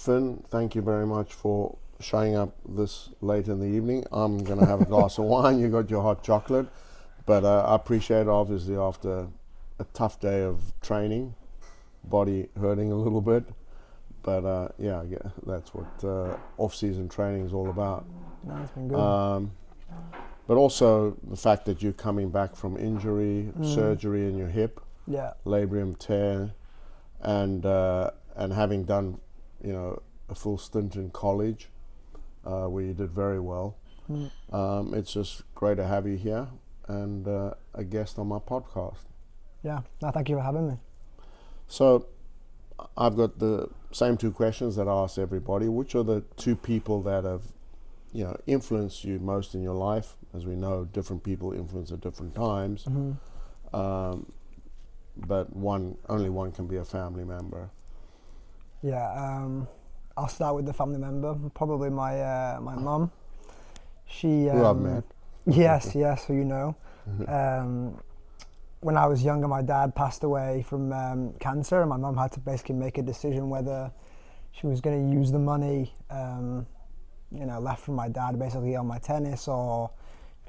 Finn, thank you very much for showing up this late in the evening. I'm going to have a glass of wine. You got your hot chocolate. But I appreciate it, obviously, after a tough day of training, body hurting a little bit. But yeah, that's what off-season training is all about. No, it's been good. But also the fact that you're coming back from injury, surgery in your hip, Yeah. labrum tear, and having done, a full stint in college, where you did very well. It's just great to have you here and a guest on my podcast. Yeah. No, thank you for having me. So I've got the same two questions that I ask everybody. Which are the two people that have, influenced you most in your life? As we know, different people influence at different times. But only one can be a family member. Yeah. I'll start with the family member. Probably my mum. She. Who I've met. Yes. Who you know. When I was younger, my dad passed away from cancer, and my mum had to basically make a decision whether she was going to use the money, left from my dad basically on my tennis, or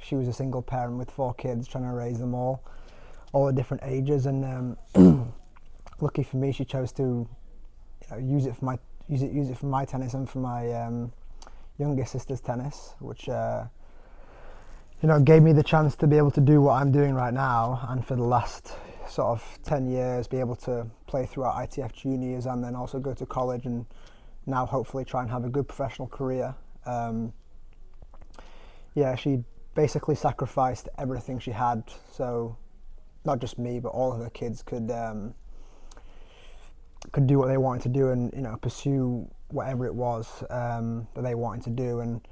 she was a single parent with 4 kids trying to raise them all at different ages. And lucky for me, she chose to use it for my tennis and for my youngest sister's tennis, which gave me the chance to be able to do what I'm doing right now, and for the last sort of 10 years be able to play throughout ITF juniors and then also go to college and now hopefully try and have a good professional career. She basically sacrificed everything she had, so not just me but all of her kids could do what they wanted to do and pursue whatever it was that they wanted to do. And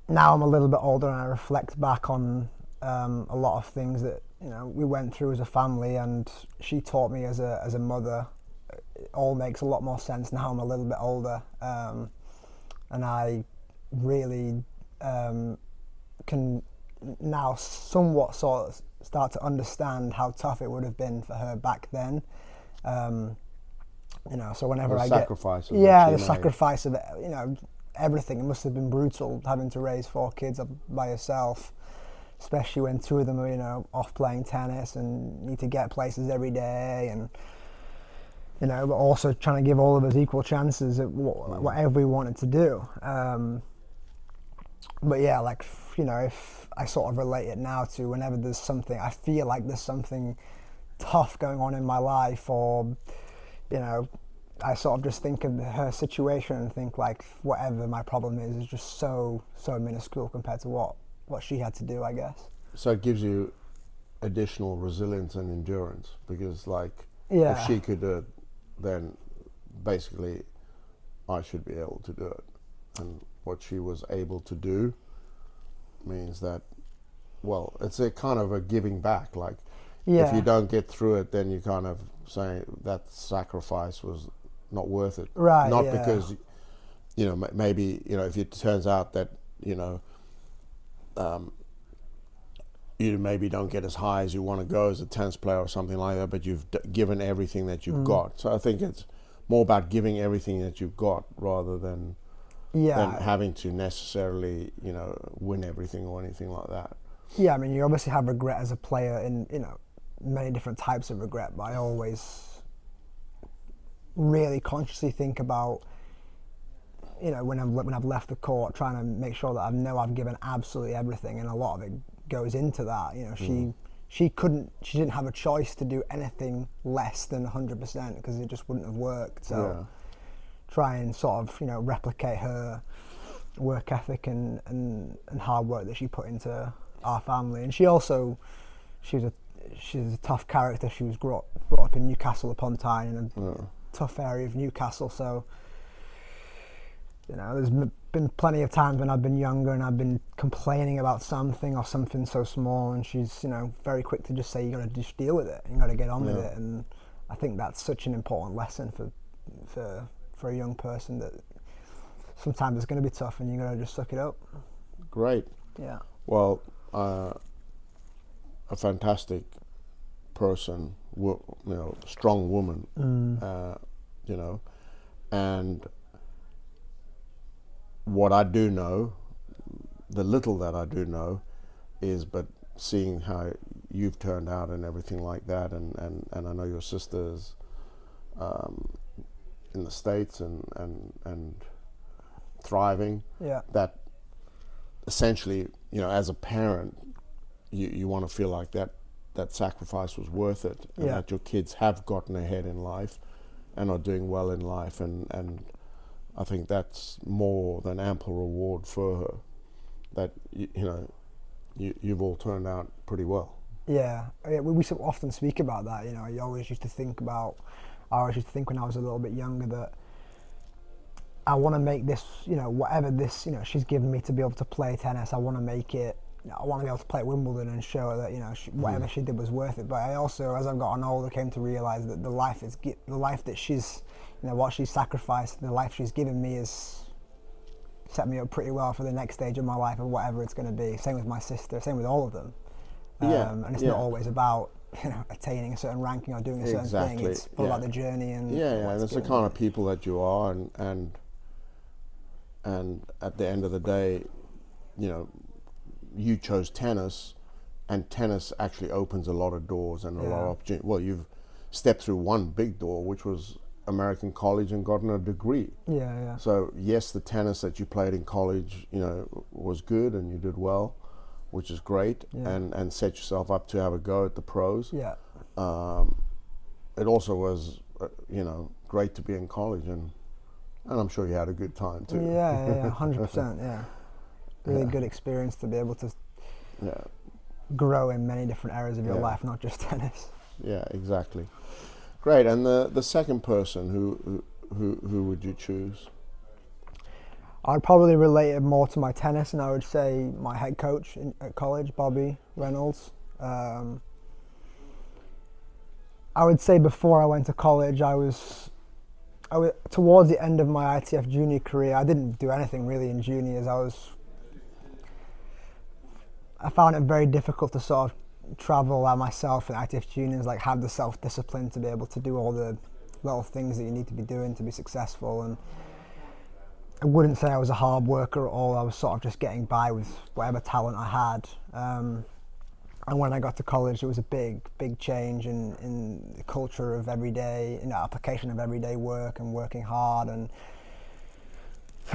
now I'm a little bit older and I reflect back on a lot of things that we went through as a family, and she taught me as a mother. It all makes a lot more sense now I'm a little bit older, and I really can now somewhat sort of start to understand how tough it would have been for her back then. So whenever The I sacrifice get of the sacrifice of everything. It must have been brutal having to raise 4 kids up by yourself, especially when 2 of them are off playing tennis and need to get places every day, and but also trying to give all of us equal chances at whatever we wanted to do. But yeah, if I sort of relate it now to whenever there's something, I feel like there's something tough going on in my life, or I sort of just think of her situation and think like whatever my problem is just so minuscule compared to what she had to do, I guess. So it gives you additional resilience and endurance, because Yeah. if she could do it, then basically I should be able to do it. And what she was able to do means that, well, it's a kind of a giving back. If you don't get through it, then you kind of say that sacrifice was not worth it. Right. Not yeah. because, maybe, if it turns out that, you maybe don't get as high as you want to go as a tennis player or something like that, but you've given everything that you've got. So I think it's more about giving everything that you've got rather than having to necessarily, win everything or anything like that. Yeah, I mean, you obviously have regret as a player in, many different types of regret, but I always really consciously think about, when I've left the court, trying to make sure that I know I've given absolutely everything, and a lot of it goes into that. She didn't have a choice to do anything less than 100% because it just wouldn't have worked. So try and sort of replicate her work ethic and hard work that she put into our family. And she's a tough character. She was brought up in Newcastle upon Tyne, in a tough area of Newcastle. So there's been plenty of times when I've been younger and I've been complaining about something or something so small, and she's very quick to just say, you got to just deal with it, you got to get on with it. And I think that's such an important lesson for a young person, that sometimes it's going to be tough and you got to just suck it up. Great. Yeah. Well, a fantastic person, strong woman, And what I do know, the little that I do know, is but seeing how you've turned out and everything like that, and I know your sister's in the States and thriving. Yeah. That essentially, as a parent, you want to feel like that sacrifice was worth it, and Yeah. that your kids have gotten ahead in life and are doing well in life, and I think that's more than ample reward for her. That you've all turned out pretty well. Yeah, we often speak about that. I always used to think about. I always used to think when I was a little bit younger that I want to make this, whatever this, she's given me to be able to play tennis. I want to make it. I want to be able to play at Wimbledon and show her that whatever she did was worth it. But I also, as I've gotten older, came to realise that the life that she's, what she's sacrificed, the life she's given me is set me up pretty well for the next stage of my life, or whatever it's going to be. Same with my sister. Same with all of them. And it's not always about attaining a certain ranking or doing a certain thing. It's all about the journey and and it's the kind of people that you are, and at the end of the day, you chose tennis, and tennis actually opens a lot of doors and a lot of opportunity. Well, you've stepped through one big door, which was American college, and gotten a degree. Yeah. So yes, the tennis that you played in college, was good and you did well, which is great, and set yourself up to have a go at the pros. Yeah. It also was, great to be in college, and I'm sure you had a good time too. Yeah, 100%. Yeah, really good experience to be able to grow in many different areas of your life, not just tennis. Yeah, exactly. Great. And the second person, who would you choose? I'd probably relate it more to my tennis, and I would say my head coach at college, Bobby Reynolds. I would say before I went to college, I was towards the end of my ITF junior career. I didn't do anything really in juniors. I found it very difficult to sort of travel by myself in ITF juniors, like have the self-discipline to be able to do all the little things that you need to be doing to be successful. And I wouldn't say I was a hard worker at all. I was sort of just getting by with whatever talent I had. And when I got to college, it was a big change in the culture of everyday, application of everyday work and working hard and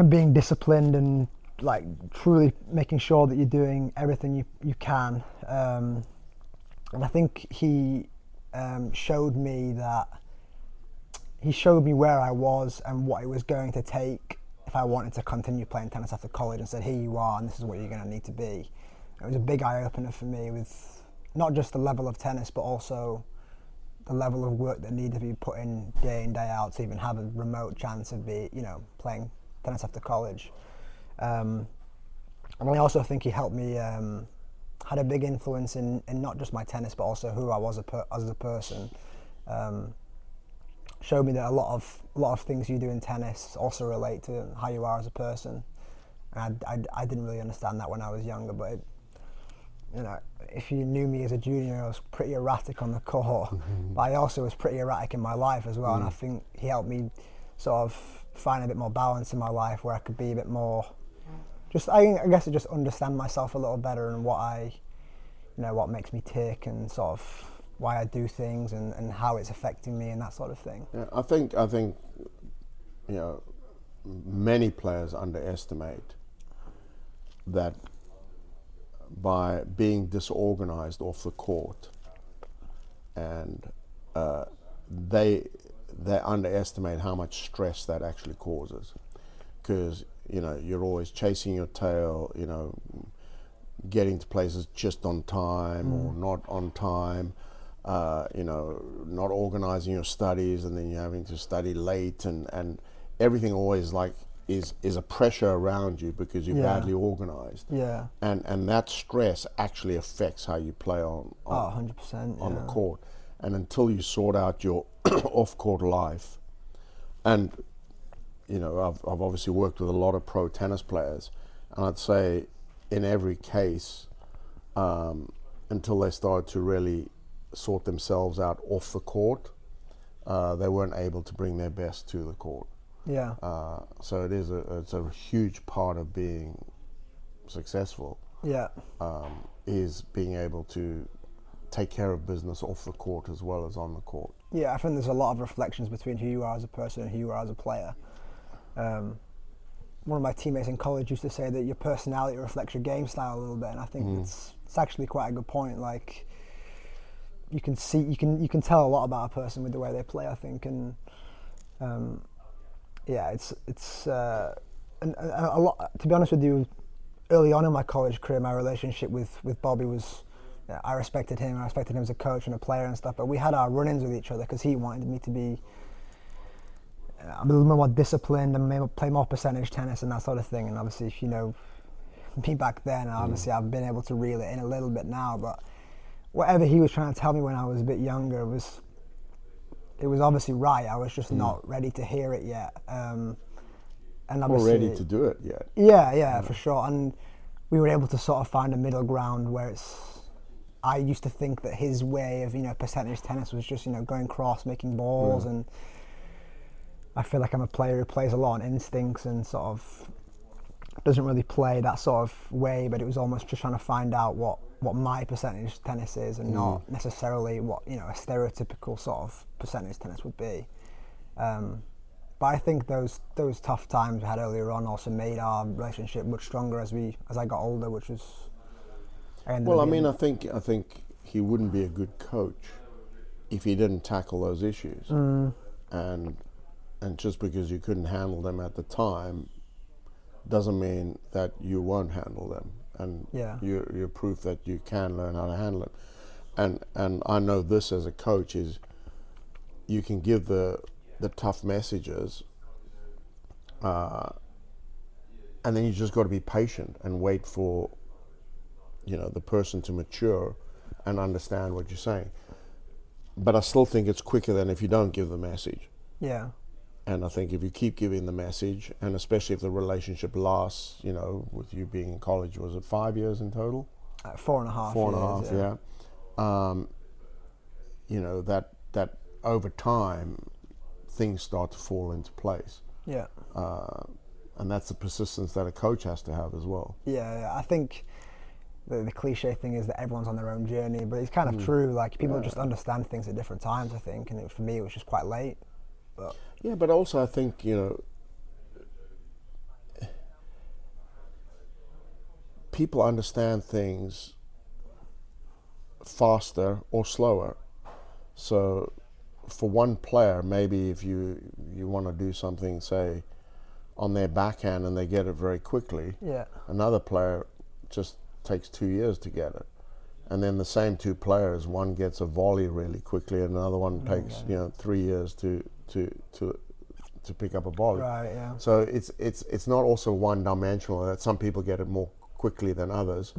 being disciplined and like truly making sure that you're doing everything you can. And I think he showed me where I was and what it was going to take if I wanted to continue playing tennis after college, and said, here you are, and this is what you're going to need to be. It was a big eye-opener for me, with not just the level of tennis, but also the level of work that needed to be put in day out to even have a remote chance of playing tennis after college. And I also think he helped me, had a big influence in not just my tennis, but also who I was as a person. Showed me that a lot of things you do in tennis also relate to how you are as a person. And I didn't really understand that when I was younger, but if you knew me as a junior, I was pretty erratic on the court, but I also was pretty erratic in my life as well. And I think he helped me sort of find a bit more balance in my life, where I could be a bit more I guess just understand myself a little better, and what makes me tick, and sort of why I do things, and how it's affecting me, and that sort of thing. Yeah, I think many players underestimate that by being disorganized off the court, and they underestimate how much stress that actually causes, because you're always chasing your tail, getting to places just on time or not on time, not organizing your studies, and then you're having to study late, and everything always is a pressure around you because you're badly organized. Yeah. And that stress actually affects how you play on 100%, on the court. And until you sort out your off-court life, and I've obviously worked with a lot of pro tennis players, and I'd say in every case, until they started to really sort themselves out off the court, they weren't able to bring their best to the court. Yeah. So it's a huge part of being successful, Yeah. is being able to take care of business off the court as well as on the court. Yeah, I think there's a lot of reflections between who you are as a person and who you are as a player. One of my teammates in college used to say that your personality reflects your game style a little bit, and I think it's actually quite a good point. Like, you can tell a lot about a person with the way they play, I think, and yeah, it's and a lot. To be honest with you, early on in my college career, my relationship with Bobby was, I respected him. I respected him as a coach and a player and stuff. But we had our run-ins with each other because he wanted me to be a little more disciplined and maybe play more percentage tennis and that sort of thing. And obviously, if you know me back then, obviously I've been able to reel it in a little bit now. But whatever he was trying to tell me when I was a bit younger it was obviously right. I was just not ready to hear it yet. And obviously, Not ready to do it yet. Yeah, for sure. And we were able to sort of find a middle ground where I used to think that his way of, percentage tennis was just, going cross, making balls, and I feel like I'm a player who plays a lot on instincts and sort of doesn't really play that sort of way, but it was almost just trying to find out what my percentage tennis is and not necessarily what, a stereotypical sort of percentage tennis would be. But I think those tough times we had earlier on also made our relationship much stronger as I got older, which was. Well, I mean, I think he wouldn't be a good coach if he didn't tackle those issues, and just because you couldn't handle them at the time doesn't mean that you won't handle them, and you're proof that you can learn how to handle it. And I know this as a coach is you can give the tough messages, and then you just got to be patient and wait for the person to mature and understand what you're saying. But I still think it's quicker than if you don't give the message. Yeah. And I think if you keep giving the message, and especially if the relationship lasts, with you being in college, was it 5 years in total? 4.5 4.5, yeah. That over time, things start to fall into place. Yeah. And that's the persistence that a coach has to have as well. Yeah, I think the cliche thing is that everyone's on their own journey, but it's kind of true. Like, people just understand things at different times, I think, and for me it was just quite late. But yeah, but also I think, people understand things faster or slower. So for one player, maybe if you want to do something, say, on their backhand and they get it very quickly, another player just takes 2 years to get it. And then the same two players, one gets a volley really quickly and another one takes 3 years to pick up a volley. Right, yeah. So it's not also one dimensional, that some people get it more quickly than others.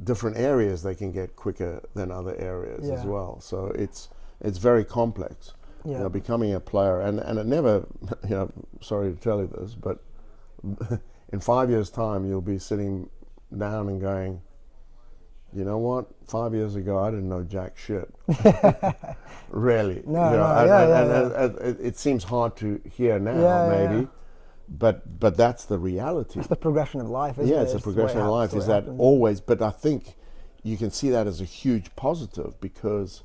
Different areas they can get quicker than other areas as well. So it's very complex. Yeah. Becoming a player, and it never, sorry to tell you this, but in 5 years' time you'll be sitting down and going, you know what? 5 years ago, I didn't know jack shit. Really. It seems hard to hear now, maybe, but that's the reality. It's the progression of life, isn't it? Yeah, it's the progression of life. Is that always? But I think you can see that as a huge positive, because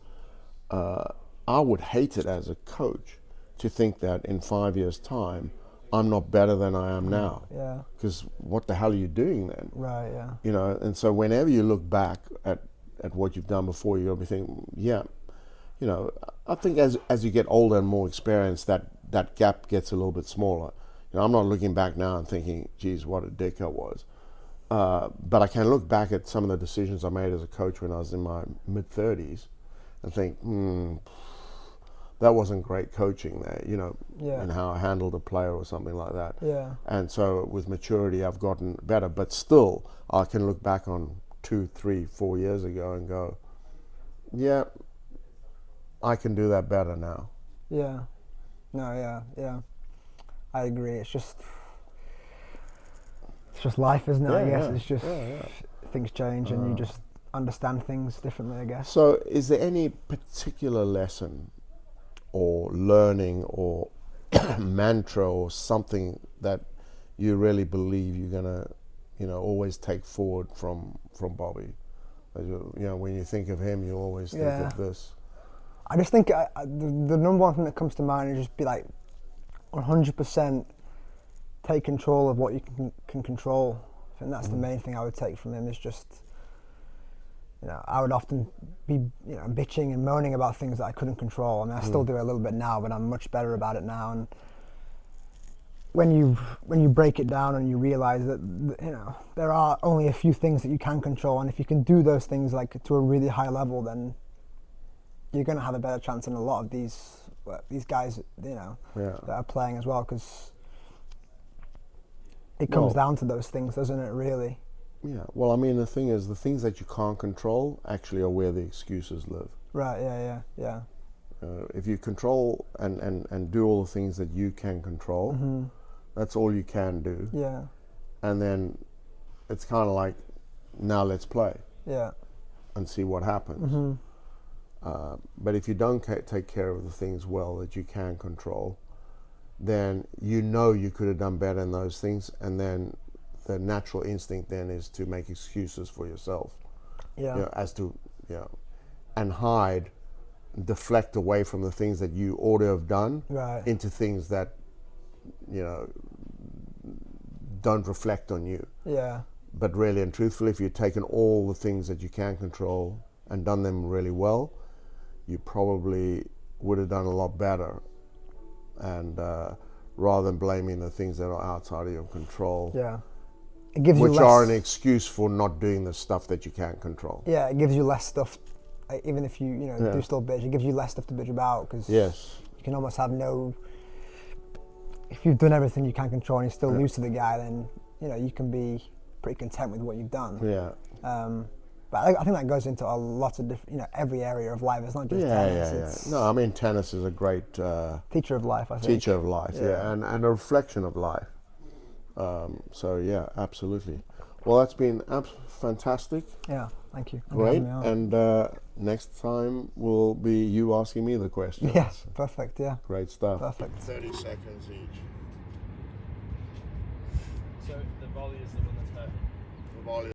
I would hate it as a coach to think that in 5 years' time I'm not better than I am now. Yeah. Because what the hell are you doing then? Right, yeah. And so whenever you look back at what you've done before, you'll be thinking, I think as you get older and more experienced, that gap gets a little bit smaller. I'm not looking back now and thinking, geez, what a dick I was. But I can look back at some of the decisions I made as a coach when I was in my mid-30s and think, that wasn't great coaching there, and how I handled a player or something like that. Yeah. And so with maturity, I've gotten better, but still I can look back on 2, 3, 4 years ago and go, yeah, I can do that better now. Yeah. No, yeah. I agree. It's just life, isn't it? I guess it's just things change and you just understand things differently, I guess. So is there any particular lesson or learning or mantra or something that you really believe you're gonna, always take forward from Bobby? When you think of him, you always think of this. I just think the number one thing that comes to mind is just be like 100% take control of what you can control. I think that's the main thing I would take from him, is just, I would often be, bitching and moaning about things that I couldn't control. I mean, I still do it a little bit now, but I'm much better about it now. And when you break it down and you realize that, there are only a few things that you can control, and if you can do those things like to a really high level, then you're going to have a better chance than a lot of these guys, that are playing as well, because it comes down to those things, doesn't it, really? Yeah, well, I mean, the thing is, the things that you can't control actually are where the excuses live. Right, yeah. If you control and do all the things that you can control, that's all you can do. Yeah. And then it's kind of like, now let's play. Yeah. And see what happens. But if you don't take care of the things well that you can control, then you could have done better in those things, and then the natural instinct then is to make excuses for yourself. Yeah. And hide, deflect away from the things that you ought to have done, right, into things that, don't reflect on you. Yeah. But really and truthfully, if you'd taken all the things that you can control and done them really well, you probably would have done a lot better. And rather than blaming the things that are outside of your control, it gives which you are an excuse for not doing the stuff that you can't control. Yeah, it gives you less stuff. Even if you do still bitch, it gives you less stuff to bitch about, because you can almost have no. If you've done everything you can control and you still lose to the guy, then you can be pretty content with what you've done. Yeah. But I think that goes into a lot of different, every area of life. It's not just tennis. No, I mean, tennis is a great teacher of life, I think. Teacher of life, and a reflection of life. So yeah, absolutely. Well, that's been fantastic. Yeah, thank you. Great. And next time will be you asking me the questions. Yeah, perfect. Yeah. Great stuff. Perfect. 30 seconds each. So the volley is the one that's hurt. The volley.